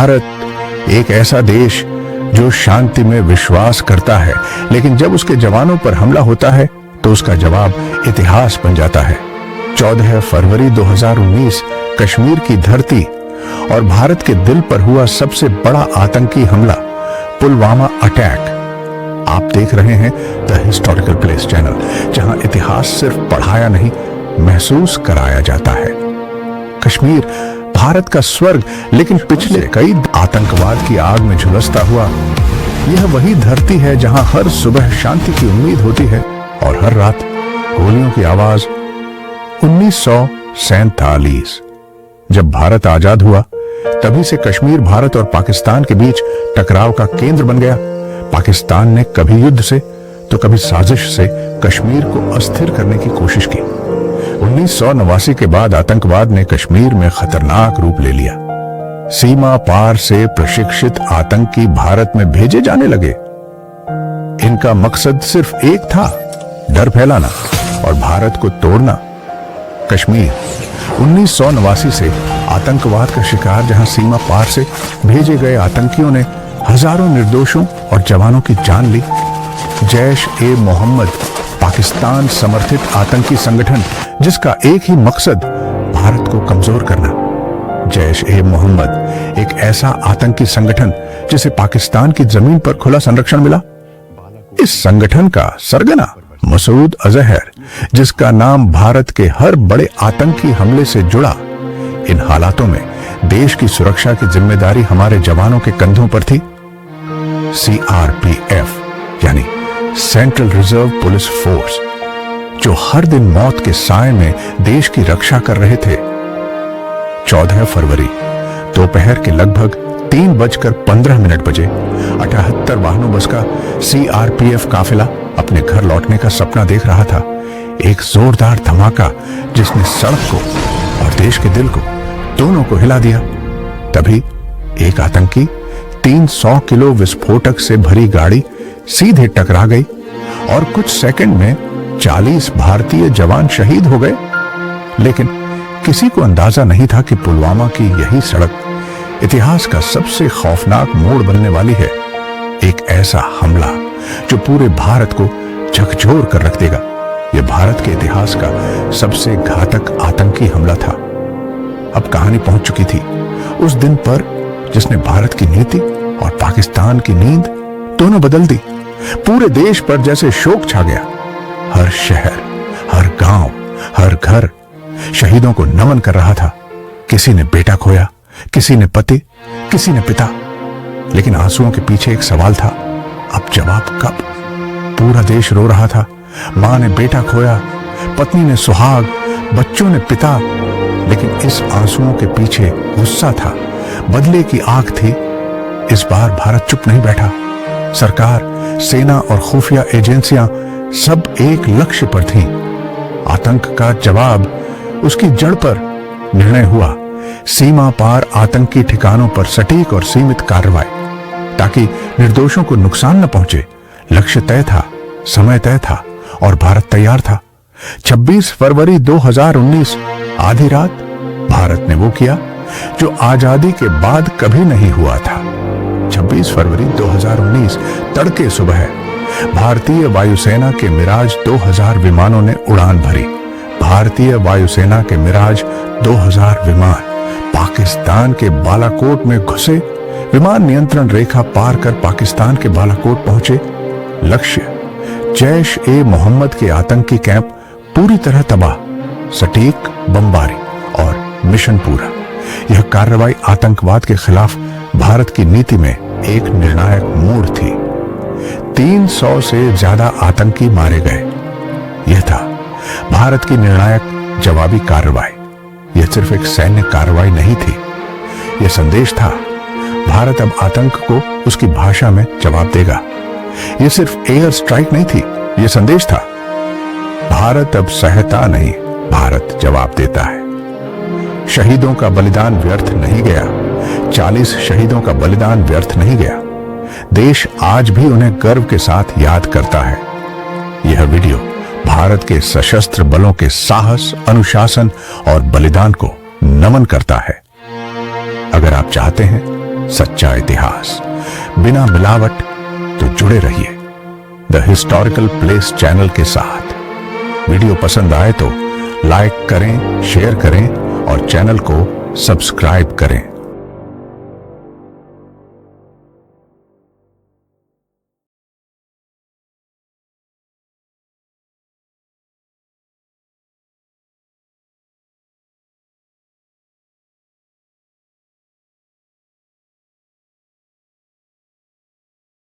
भारत एक ऐसा देश जो शांति में विश्वास करता है, लेकिन जब उसके जवानों पर हमला होता है तो उसका जवाब इतिहास बन जाता है। 14 फरवरी 2019 कश्मीर की धरती और भारत के दिल पर हुआ सबसे बड़ा आतंकी हमला, पुलवामा अटैक। आप देख रहे हैं द हिस्टोरिकल प्लेस चैनल, जहां इतिहास सिर्फ पढ़ाया नहीं, महसूस कराया जाता है। कश्मीर भारत का स्वर्ग, लेकिन पिछले कई आतंकवाद की आग में झुलसता हुआ यह वही धरती है जहां हर सुबह शांति की उम्मीद होती है और हर रात गोलियों की आवाज। 1947 जब भारत आजाद हुआ, तभी से कश्मीर भारत और पाकिस्तान के बीच टकराव का केंद्र बन गया। पाकिस्तान ने कभी युद्ध से तो कभी साजिश से कश्मीर को अस्थिर करने की कोशिश की। 1989 के बाद आतंकवाद ने कश्मीर में खतरनाक रूप ले लिया। सीमा पार से प्रशिक्षित आतंकी भारत में भेजे जाने लगे। इनका मकसद सिर्फ एक था, डर फैलाना और भारत को तोड़ना। कश्मीर 1989 से आतंकवाद का शिकार, जहां सीमा पार से भेजे गए आतंकियों ने हजारों निर्दोषों और जवानों की जान ली। जैश-ए-मोहम्मद पाकिस्तान समर्थित आतंकी संगठन, जिसका एक ही मकसद भारत को कमजोर करना। जैश-ए-मोहम्मद एक ऐसा आतंकी संगठन जिसे पाकिस्तान की जमीन पर खुला संरक्षण मिला। इस संगठन का सरगना मसूद अजहर, जिसका नाम भारत के हर बड़े आतंकी हमले से जुड़ा। इन हालातों में देश की सुरक्षा की जिम्मेदारी हमारे जवानों के कंधों पर थी। CRPF यानी सेंट्रल रिजर्व पुलिस फोर्स, जो हर दिन मौत के साए में देश की रक्षा कर रहे थे। 14 फरवरी दोपहर के लगभग 3:15 बजे 78 वाहनों बस का CRPF काफिला अपने घर लौटने का सपना देख रहा था। एक जोरदार धमाका जिसने सड़क को और देश के दिल को, दोनों को हिला दिया। तभी एक आतंकी 300 किलो विस्फोटक से भरी गाड़ी सीधे टकरा गई और कुछ सेकंड में 40 भारतीय जवान शहीद हो गए। लेकिन किसी को अंदाजा नहीं था कि पुलवामा की यही सड़क इतिहास का सबसे खौफनाक मोड़ बनने वाली है। एक ऐसा हमला जो पूरे भारत को झकझोर कर रख देगा। यह भारत के इतिहास का सबसे घातक आतंकी हमला था। अब कहानी पहुंच चुकी थी उस दिन पर जिसने भारत की नीति और पाकिस्तान की नींद दोनों बदल दी। पूरे देश पर जैसे शोक छा गया। हर शहर, हर गांव, हर घर शहीदों को नमन कर रहा था। किसी ने बेटा खोया, किसी ने पति, किसी ने पिता। लेकिन आंसुओं के पीछे एक सवाल था, अब जवाब कब? पूरा देश रो रहा था। मां ने बेटा खोया, पत्नी ने सुहाग, बच्चों ने पिता। लेकिन इस आंसुओं के पीछे गुस्सा था, बदले की आग थी। इस बार भारत चुप नहीं बैठा। सरकार, सेना और खुफिया एजेंसियां सब एक लक्ष्य पर थीं। आतंक का जवाब, उसकी जड़ पर। निर्णय हुआ सीमा पार आतंकी ठिकानों पर सटीक और सीमित कार्रवाई, ताकि निर्दोषों को नुकसान न पहुंचे। लक्ष्य तय था, समय तय था और भारत तैयार था। 26 फरवरी 2019 आधी रात भारत ने वो किया जो आजादी के बाद कभी नहीं हुआ था। 26 फरवरी 2019 तड़के सुबह भारतीय वायुसेना के मिराज 2000 विमानों ने उड़ान भरी। भारतीय वायुसेना के मिराज 2000 विमान पाकिस्तान के बालाकोट में घुसे। विमान नियंत्रण रेखा पार कर पाकिस्तान के बालाकोट पहुंचे। लक्ष्य जैश-ए-मोहम्मद के आतंकी कैंप पूरी तरह तबाह। सटीक बमबारी और मिशन पूरा। यह कार्रवाई आतंकवाद के खिलाफ भारत की नीति में एक निर्णायक मोड़ थी। 300 से ज्यादा आतंकी मारे गए। यह था भारत की निर्णायक जवाबी कार्रवाई। यह सिर्फ एक सैन्य कार्रवाई नहीं थी, यह संदेश था, भारत अब आतंक को उसकी भाषा में जवाब देगा। यह सिर्फ एयर स्ट्राइक नहीं थी, यह संदेश था, भारत अब सहता नहीं, भारत जवाब देता है। शहीदों का बलिदान व्यर्थ नहीं गया। 40 शहीदों का बलिदान व्यर्थ नहीं गया। देश आज भी उन्हें गर्व के साथ याद करता है। यह वीडियो भारत के सशस्त्र बलों के साहस, अनुशासन और बलिदान को नमन करता है। अगर आप चाहते हैं सच्चा इतिहास, बिना मिलावट। तो जुड़े रहिए द हिस्टोरिकल प्लेस चैनल के साथ। वीडियो पसंद आए तो लाइक करें, शेयर करें और चैनल को सब्सक्राइब करें।